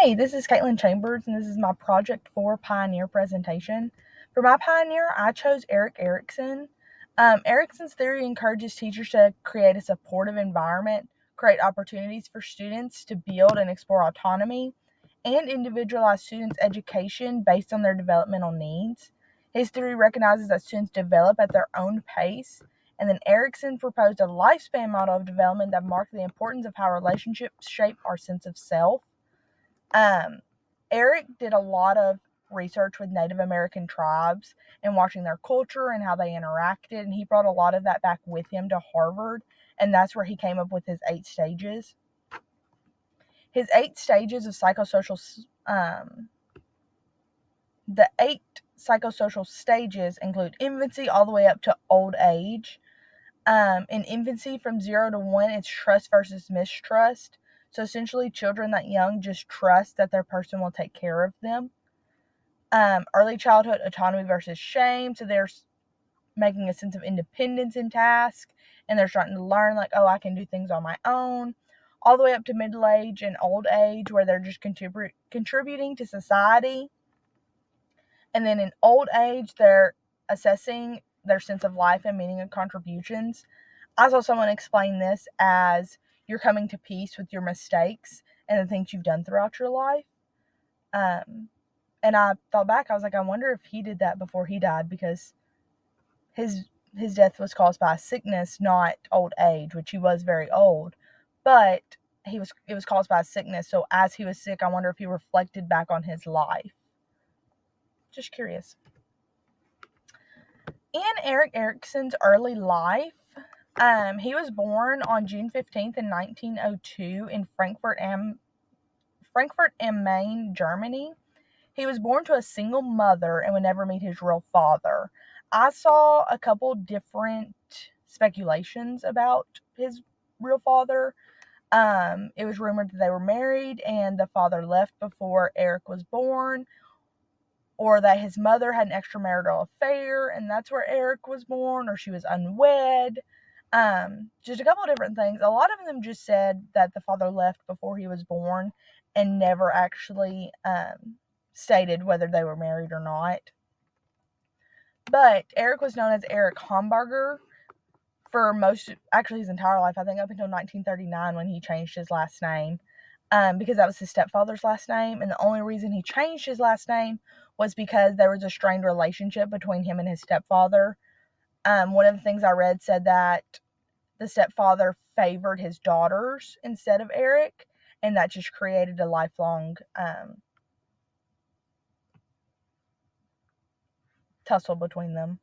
Hey, this is Caitlin Chambers, and this is my Project 4 Pioneer presentation. For my Pioneer, I chose Erik Erikson. Erikson's theory encourages teachers to create a supportive environment, create opportunities for students to build and explore autonomy, and individualize students' education based on their developmental needs. His theory recognizes that students develop at their own pace, and then Erikson proposed a lifespan model of development that marked the importance of how relationships shape our sense of self. Um, Erik did a lot of research with Native American tribes and watching their culture and how they interacted, and he brought a lot of that back with him to Harvard, and that's where he came up with his 8 stages. His 8 stages of the 8 psychosocial stages include infancy all the way up to old age. In infancy, from 0 to 1, it's trust versus mistrust. So essentially, children that young just trust that their person will take care of them. Early childhood, autonomy versus shame. So they're making a sense of independence in task, and they're starting to learn, like, oh, I can do things on my own. All the way up to middle age and old age, where they're just contributing to society. And then in old age, they're assessing their sense of life and meaning and contributions. I saw someone explain this as you're coming to peace with your mistakes and the things you've done throughout your life. And I thought back, I was like, I wonder if he did that before he died, because his death was caused by sickness, not old age, which he was very old, but it was caused by sickness. So as he was sick, I wonder if he reflected back on his life. Just curious. In Erik Erikson's early life, he was born on June 15th in 1902 in Frankfurt am Main, Germany. He was born to a single mother and would never meet his real father. I saw a couple different speculations about his real father. It was rumored that they were married and the father left before Erik was born, or that his mother had an extramarital affair and that's where Erik was born, or she was unwed. Just a couple of different things. A lot of them just said that the father left before he was born and never actually stated whether they were married or not. But Erik was known as Erik Homburger for his entire life, I think up until 1939 when he changed his last name, because that was his stepfather's last name. And the only reason he changed his last name was because there was a strained relationship between him and his stepfather. One of the things I read said that the stepfather favored his daughters instead of Erik, and that just created a lifelong tussle between them.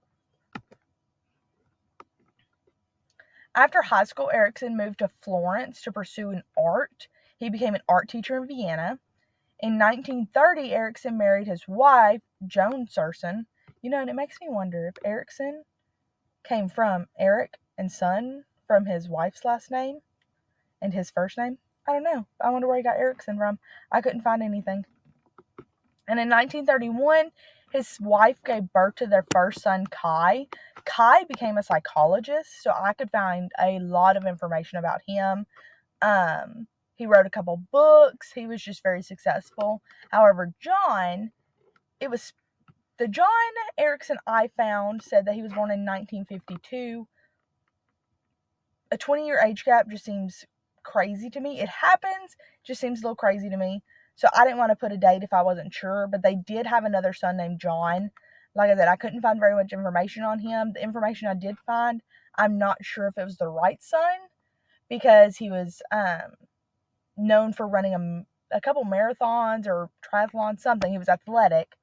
After high school, Erikson moved to Florence to pursue an art. He became an art teacher in Vienna. In 1930, Erikson married his wife, Joan Serson. And it makes me wonder if Erikson came from Erik and Son from his wife's last name and his first name. I don't know. I wonder where he got Erikson from. I couldn't find anything. And in 1931, his wife gave birth to their first son, Kai. Kai became a psychologist, so I could find a lot of information about him. He wrote a couple books. He was just very successful. However, John Erikson I found said that he was born in 1952. A 20-year age gap just seems crazy to me. It happens, just seems a little crazy to me. So I didn't want to put a date if I wasn't sure, but they did have another son named John. Like I said, I couldn't find very much information on him. The information I did find, I'm not sure if it was the right son, because he was known for running a couple marathons or triathlons, something. He was athletic,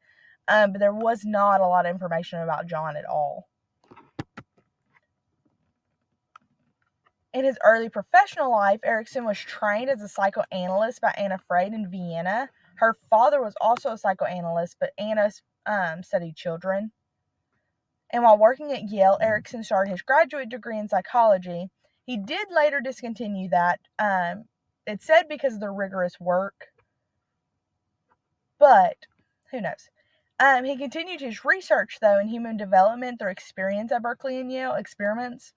but there was not a lot of information about John at all. In his early professional life, Erikson was trained as a psychoanalyst by Anna Freud in Vienna. Her father was also a psychoanalyst, but Anna studied children. And while working at Yale, Erikson started his graduate degree in psychology. He did later discontinue that. It said because of the rigorous work, but who knows? He continued his research, though, in human development through experience at Berkeley and Yale, experiments,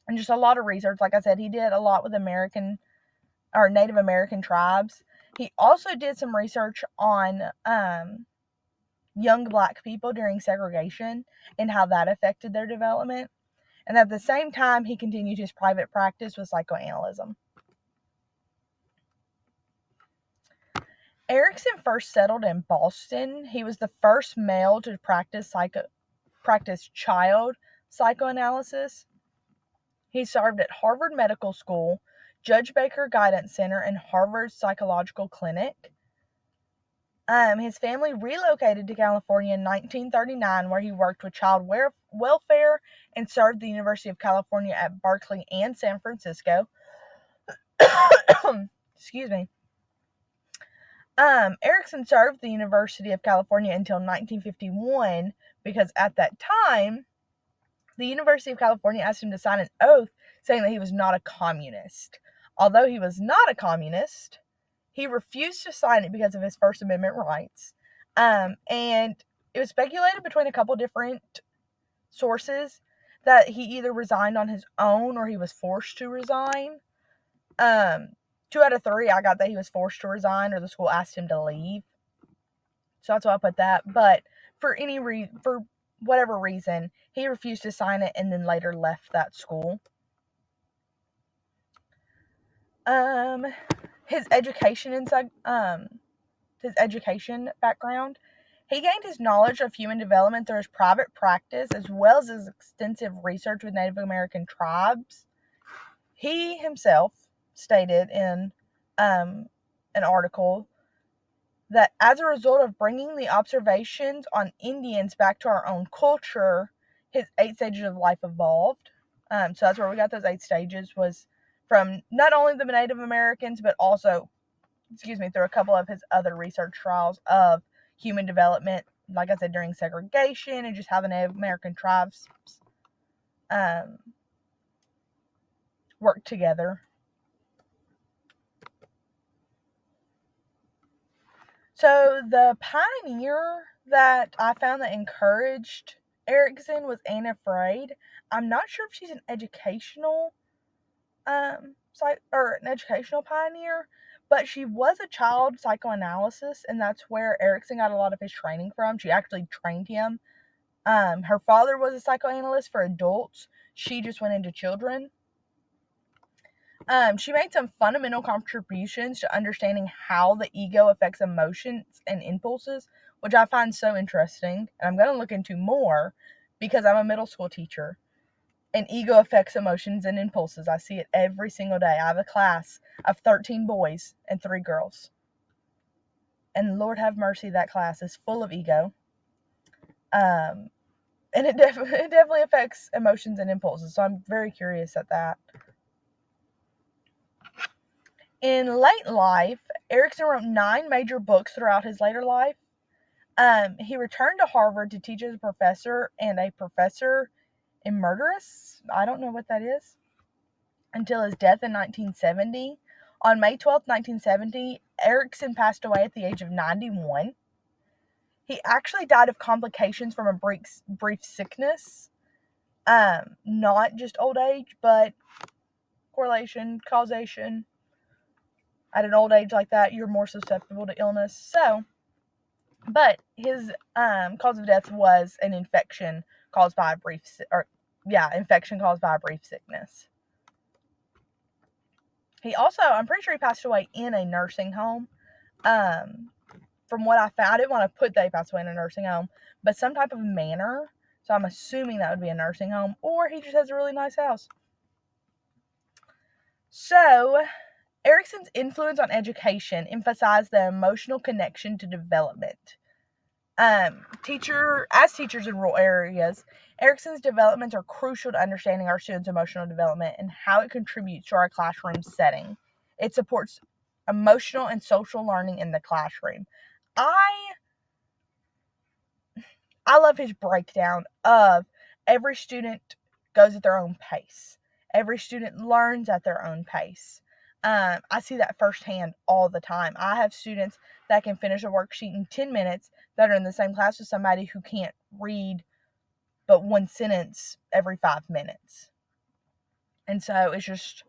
and just a lot of research. Like I said, he did a lot with Native American tribes. He also did some research on young black people during segregation and how that affected their development. And at the same time, he continued his private practice with psychoanalysis. Erikson first settled in Boston. He was the first male to practice child psychoanalysis. He served at Harvard Medical School, Judge Baker Guidance Center, and Harvard Psychological Clinic. His family relocated to California in 1939, where he worked with child welfare and served the University of California at Berkeley and San Francisco. Excuse me. Erikson served the University of California until 1951 because at that time, the University of California asked him to sign an oath saying that he was not a communist. Although he was not a communist, he refused to sign it because of his First Amendment rights. And it was speculated between a couple different sources that he either resigned on his own or he was forced to resign. 2 out of 3, I got that he was forced to resign or the school asked him to leave. So that's why I put that. But for whatever reason, he refused to sign it and then later left that school. His education background. He gained his knowledge of human development through his private practice as well as his extensive research with Native American tribes. He himself stated in an article that as a result of bringing the observations on Indians back to our own culture, his 8 stages of life evolved. So that's where we got those 8 stages, was from not only the Native Americans, but also, through a couple of his other research trials of human development, like I said, during segregation and just how the Native American tribes work together. So the pioneer that I found that encouraged Erikson was Anna Freud. I'm not sure if she's an educational an educational pioneer, but she was a child psychoanalyst, and that's where Erikson got a lot of his training from. She actually trained him. Her father was a psychoanalyst for adults. She just went into children. She made some fundamental contributions to understanding how the ego affects emotions and impulses, which I find so interesting, and I'm going to look into more because I'm a middle school teacher, and ego affects emotions and impulses. I see it every single day. I have a class of 13 boys and 3 girls, and Lord have mercy, that class is full of ego, and it definitely affects emotions and impulses, so I'm very curious at that. In late life, Erikson wrote 9 major books throughout his later life. He returned to Harvard to teach as a professor and a professor emeritus. I don't know what that is. Until his death in 1970. On May 12, 1970, Erikson passed away at the age of 91. He actually died of complications from a brief sickness. Not just old age, but correlation, causation. At an old age like that, you're more susceptible to illness. But his cause of death was an infection caused by a brief sickness. He also, I'm pretty sure he passed away in a nursing home. From what I found, I didn't want to put that he passed away in a nursing home, but some type of manor. So I'm assuming that would be a nursing home, or he just has a really nice house. So, Erikson's influence on education emphasized the emotional connection to development. Teachers in rural areas, Erikson's developments are crucial to understanding our students' emotional development and how it contributes to our classroom setting. It supports emotional and social learning in the classroom. I love his breakdown of every student goes at their own pace. Every student learns at their own pace. I see that firsthand all the time. I have students that can finish a worksheet in 10 minutes that are in the same class with somebody who can't read but one sentence every 5 minutes. And so it's just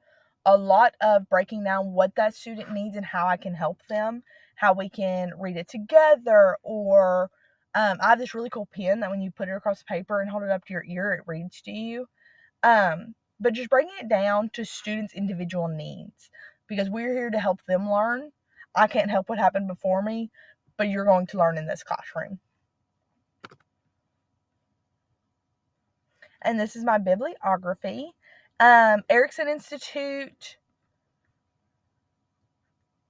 a lot of breaking down what that student needs and how I can help them, how we can read it together, or I have this really cool pen that when you put it across the paper and hold it up to your ear, it reads to you. But just breaking it down to students' individual needs, because we're here to help them learn. I can't help what happened before me, but you're going to learn in this classroom. And this is my bibliography. Erikson Institute,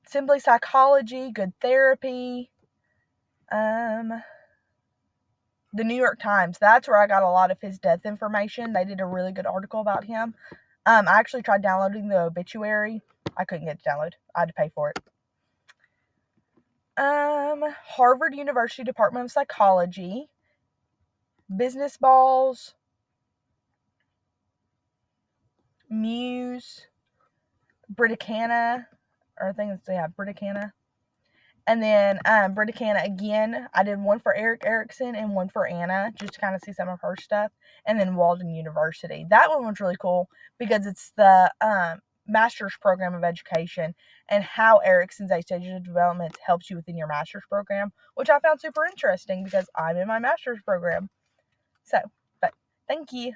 Simply Psychology, Good Therapy, the New York Times. That's where I got a lot of his death information. They did a really good article about him. I actually tried downloading the obituary. I couldn't get it to download. I had to pay for it. Harvard University Department of Psychology, Business Balls, Muse, Britannica, or I think it's, yeah, Britannica. And then Britannica again, I did one for Erik Erikson and one for Anna, just to kind of see some of her stuff. And then Walden University. That one was really cool because it's the master's program of education and how Erikson's 8 stages of development helps you within your master's program, which I found super interesting because I'm in my master's program. So, but thank you.